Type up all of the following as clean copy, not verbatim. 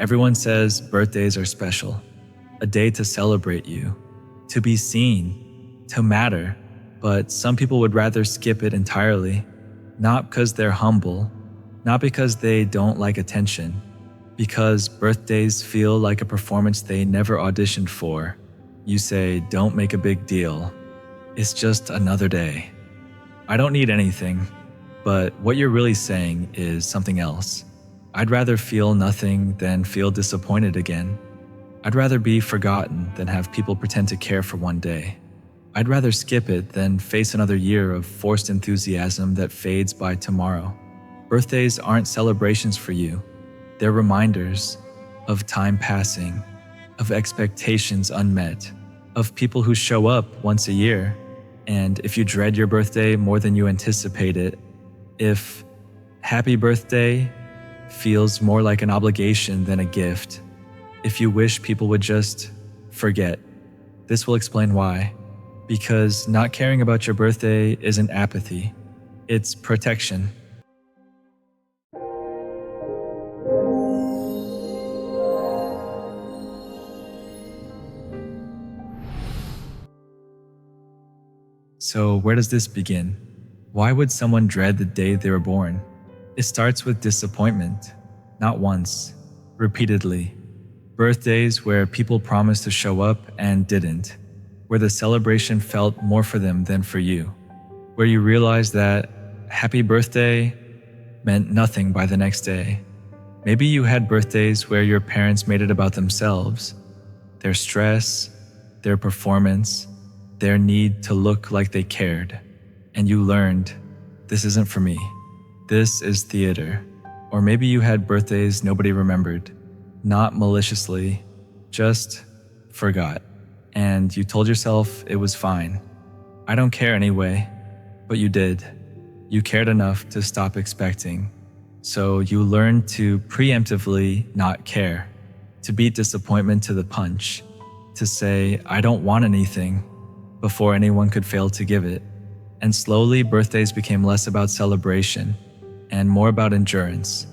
Everyone says birthdays are special, a day to celebrate you, to be seen, to matter, but some people would rather skip it entirely, not because they're humble, not because they don't like attention, because birthdays feel like a performance they never auditioned for. You say, don't make a big deal. It's just another day. I don't need anything, but what you're really saying is something else. I'd rather feel nothing than feel disappointed again. I'd rather be forgotten than have people pretend to care for one day. I'd rather skip it than face another year of forced enthusiasm that fades by tomorrow. Birthdays aren't celebrations for you. They're reminders of time passing, of expectations unmet, of people who show up once a year. And if you dread your birthday more than you anticipate it, if happy birthday feels more like an obligation than a gift, if you wish people would just forget, this will explain why. Because not caring about your birthday isn't apathy, it's protection. So where does this begin? Why would someone dread the day they were born? It starts with disappointment, not once, repeatedly. Birthdays where people promised to show up and didn't, where the celebration felt more for them than for you, where you realized that happy birthday meant nothing by the next day. Maybe you had birthdays where your parents made it about themselves, their stress, their performance, their need to look like they cared, and you learned, this isn't for me. This is theater. Or maybe you had birthdays nobody remembered, not maliciously, just forgot. And you told yourself it was fine. I don't care anyway, but you did. You cared enough to stop expecting. So you learned to preemptively not care, to beat disappointment to the punch, to say, I don't want anything, before anyone could fail to give it. And slowly, birthdays became less about celebration and more about endurance.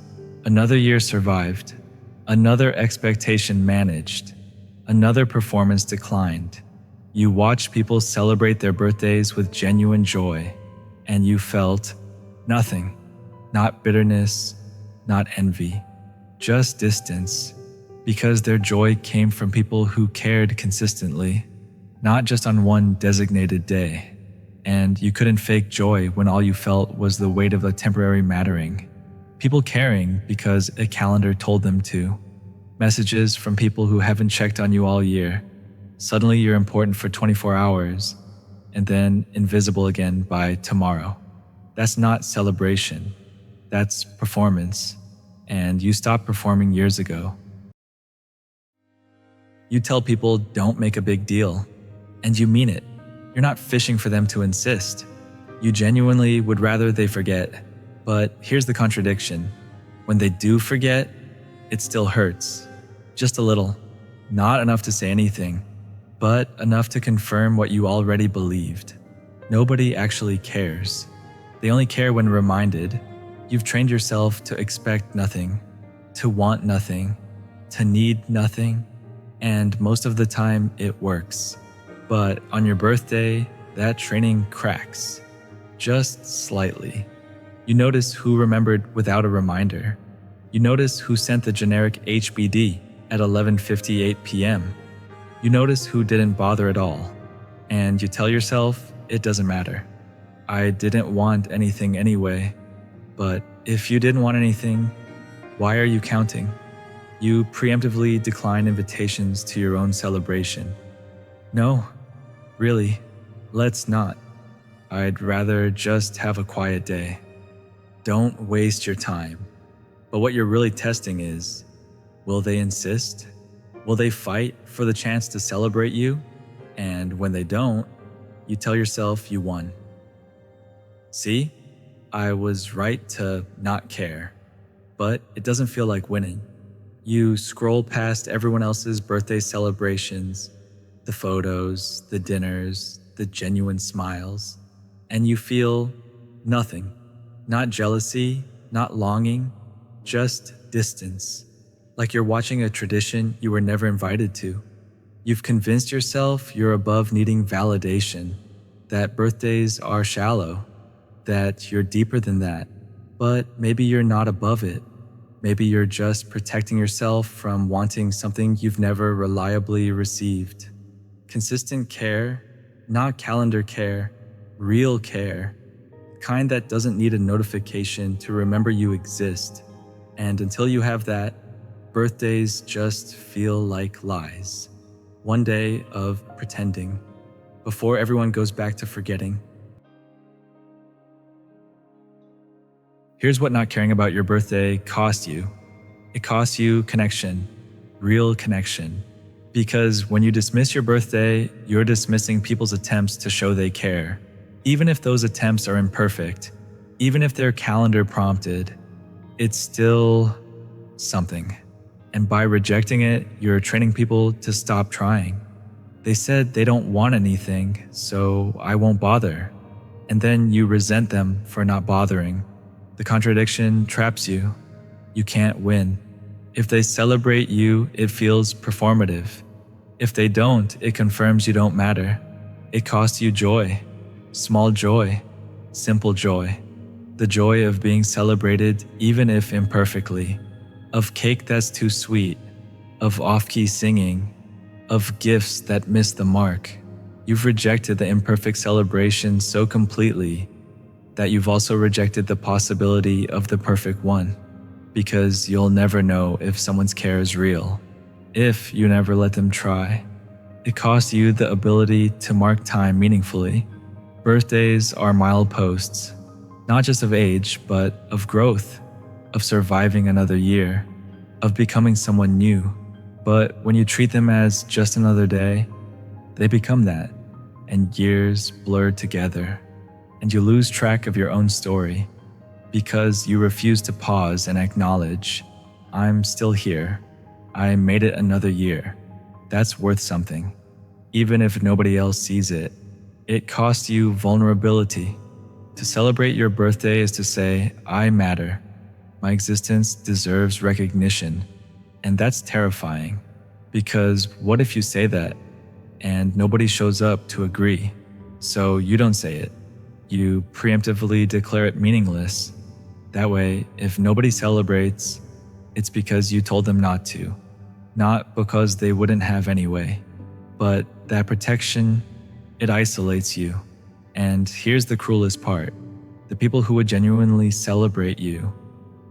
Another year survived, another expectation managed, another performance declined. You watched people celebrate their birthdays with genuine joy, and you felt nothing, not bitterness, not envy, just distance, because their joy came from people who cared consistently, not just on one designated day. And you couldn't fake joy when all you felt was the weight of a temporary mattering. People caring because a calendar told them to. Messages from people who haven't checked on you all year. Suddenly you're important for 24 hours, and then invisible again by tomorrow. That's not celebration. That's performance. And you stopped performing years ago. You tell people don't make a big deal, and you mean it. You're not fishing for them to insist. You genuinely would rather they forget. But here's the contradiction. When they do forget, it still hurts. Just a little. Not enough to say anything, but enough to confirm what you already believed. Nobody actually cares. They only care when reminded. You've trained yourself to expect nothing, to want nothing, to need nothing, and most of the time it works. But on your birthday, that training cracks. Just slightly. You notice who remembered without a reminder. You notice who sent the generic HBD at 11:58 p.m. You notice who didn't bother at all. And you tell yourself, it doesn't matter. I didn't want anything anyway. But if you didn't want anything, why are you counting? You preemptively decline invitations to your own celebration. No, really, let's not. I'd rather just have a quiet day. Don't waste your time. But what you're really testing is, will they insist? Will they fight for the chance to celebrate you? And when they don't, you tell yourself you won. See, I was right to not care, but it doesn't feel like winning. You scroll past everyone else's birthday celebrations, the photos, the dinners, the genuine smiles, and you feel nothing. Not jealousy, not longing, just distance. like you're watching a tradition you were never invited to. You've convinced yourself you're above needing validation, that birthdays are shallow, that you're deeper than that. But maybe you're not above it. Maybe you're just protecting yourself from wanting something you've never reliably received. Consistent care, not calendar care, real care, kind that doesn't need a notification to remember you exist. And until you have that, birthdays just feel like lies. One day of pretending before everyone goes back to forgetting. Here's what not caring about your birthday costs you. It costs you connection, real connection. Because when you dismiss your birthday, you're dismissing people's attempts to show they care. Even if those attempts are imperfect, even if they're calendar prompted, it's still something. And by rejecting it, you're training people to stop trying. They said they don't want anything, so I won't bother. And then you resent them for not bothering. The contradiction traps you. You can't win. If they celebrate you, it feels performative. If they don't, it confirms you don't matter. It costs you joy. Small joy. Simple joy. The joy of being celebrated even if imperfectly. Of cake that's too sweet. Of off-key singing. Of gifts that miss the mark. You've rejected the imperfect celebration so completely that you've also rejected the possibility of the perfect one, because you'll never know if someone's care is real, if you never let them try. It costs you the ability to mark time meaningfully. Birthdays are mileposts, not just of age, but of growth, of surviving another year, of becoming someone new. But when you treat them as just another day, they become that, and years blur together. And you lose track of your own story because you refuse to pause and acknowledge, I'm still here. I made it another year. That's worth something. Even if nobody else sees it, it costs you vulnerability. To celebrate your birthday is to say, I matter. My existence deserves recognition. And that's terrifying, because what if you say that and nobody shows up to agree? So you don't say it. You preemptively declare it meaningless. That way, if nobody celebrates, it's because you told them not to, not because they wouldn't have anyway. But that protection, it isolates you. And here's the cruelest part. The people who would genuinely celebrate you,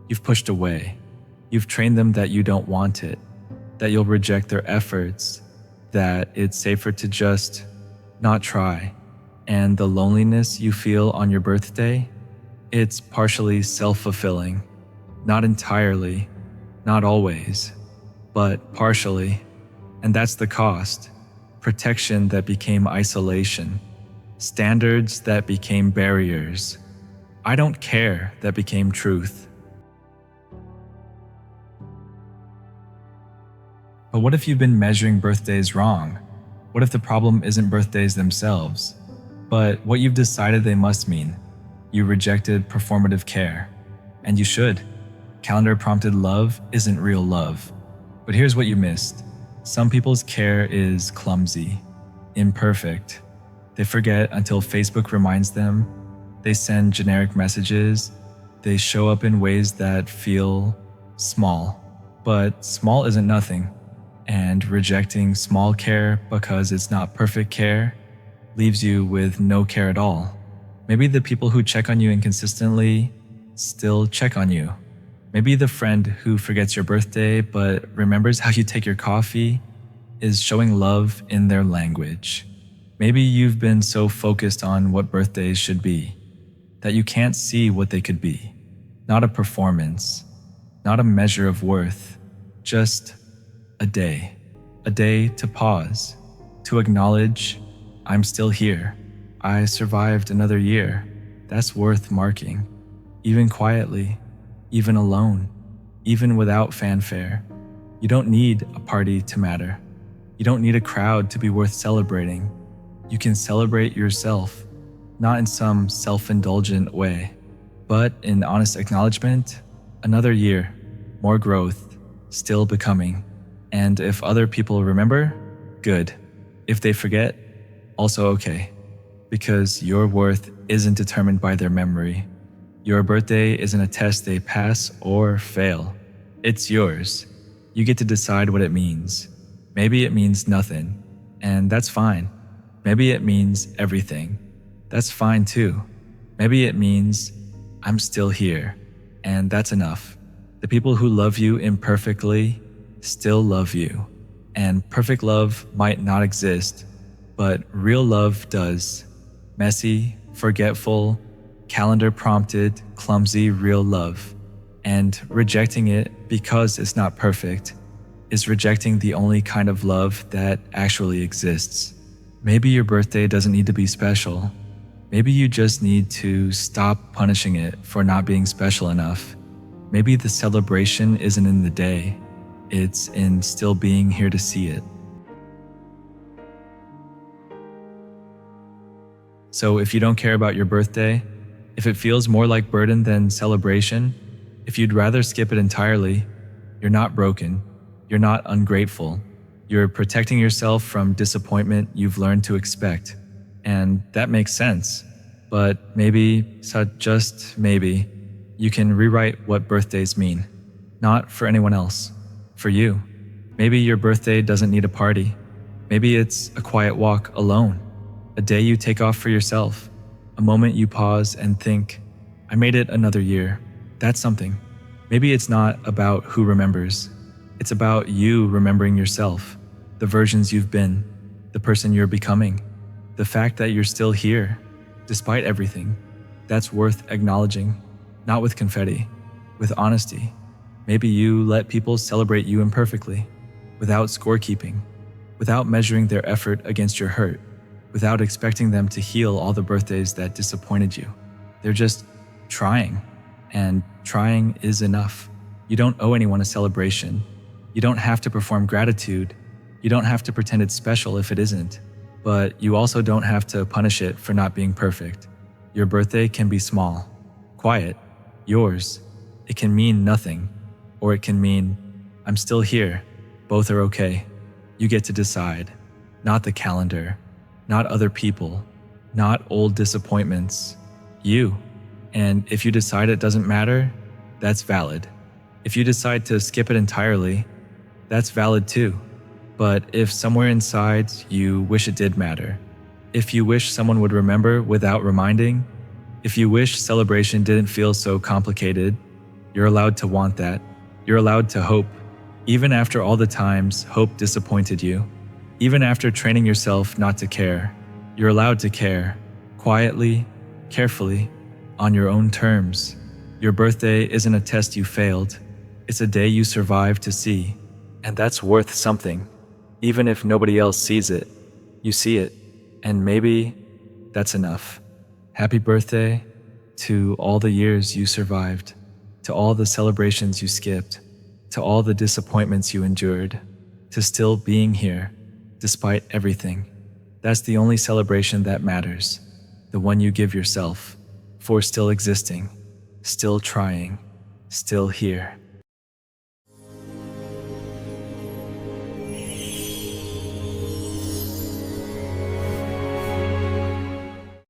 you've pushed away. You've trained them that you don't want it, that you'll reject their efforts, that it's safer to just not try. And the loneliness you feel on your birthday, it's partially self-fulfilling. Not entirely, not always, but partially. And that's the cost. Protection that became isolation. Standards that became barriers. I don't care that became truth. But what if you've been measuring birthdays wrong? What if the problem isn't birthdays themselves, but what you've decided they must mean? You rejected performative care. And you should. Calendar-prompted love isn't real love. But here's what you missed. Some people's care is clumsy, imperfect. They forget until Facebook reminds them. They send generic messages. They show up in ways that feel small. But small isn't nothing. And rejecting small care because it's not perfect care leaves you with no care at all. Maybe the people who check on you inconsistently still check on you. Maybe the friend who forgets your birthday but remembers how you take your coffee is showing love in their language. Maybe you've been so focused on what birthdays should be that you can't see what they could be. Not a performance, not a measure of worth, just a day. A day to pause, to acknowledge, I'm still here. I survived another year. That's worth marking. Even quietly, even alone, even without fanfare. You don't need a party to matter. You don't need a crowd to be worth celebrating. You can celebrate yourself, not in some self-indulgent way, but in honest acknowledgement. Another year, more growth, still becoming. And if other people remember, good. If they forget, also okay. Because your worth isn't determined by their memory. Your birthday isn't a test they pass or fail. It's yours. You get to decide what it means. Maybe it means nothing, and that's fine. Maybe it means everything. That's fine too. Maybe it means I'm still here, and that's enough. The people who love you imperfectly still love you, and perfect love might not exist, but real love does. Messy, forgetful, calendar prompted, clumsy, real love. And rejecting it because it's not perfect is rejecting the only kind of love that actually exists. Maybe your birthday doesn't need to be special. Maybe you just need to stop punishing it for not being special enough. Maybe the celebration isn't in the day, it's in still being here to see it. So if you don't care about your birthday, if it feels more like burden than celebration, if you'd rather skip it entirely, you're not broken, you're not ungrateful, you're protecting yourself from disappointment you've learned to expect. And that makes sense. But maybe, just maybe, you can rewrite what birthdays mean. Not for anyone else, for you. Maybe your birthday doesn't need a party. Maybe it's a quiet walk alone, a day you take off for yourself, a moment you pause and think, I made it another year. That's something. Maybe it's not about who remembers. It's about you remembering yourself, the versions you've been, the person you're becoming, the fact that you're still here, despite everything. That's worth acknowledging, not with confetti, with honesty. Maybe you let people celebrate you imperfectly, without scorekeeping, without measuring their effort against your hurt, without expecting them to heal all the birthdays that disappointed you. They're just trying. And trying is enough. You don't owe anyone a celebration. You don't have to perform gratitude. You don't have to pretend it's special if it isn't. But you also don't have to punish it for not being perfect. Your birthday can be small, quiet, yours. It can mean nothing, or it can mean, I'm still here. Both are okay. You get to decide. Not the calendar, not other people, not old disappointments. You. And if you decide it doesn't matter, that's valid. If you decide to skip it entirely, that's valid too. But if somewhere inside you wish it did matter, if you wish someone would remember without reminding, if you wish celebration didn't feel so complicated, you're allowed to want that. You're allowed to hope. Even after all the times hope disappointed you, even after training yourself not to care, you're allowed to care, quietly, carefully, on your own terms. Your birthday isn't a test you failed, it's a day you survived to see. And that's worth something. Even if nobody else sees it, you see it. And maybe that's enough. Happy birthday to all the years you survived, to all the celebrations you skipped, to all the disappointments you endured, to still being here, despite everything. That's the only celebration that matters, the one you give yourself, for still existing, still trying, still here.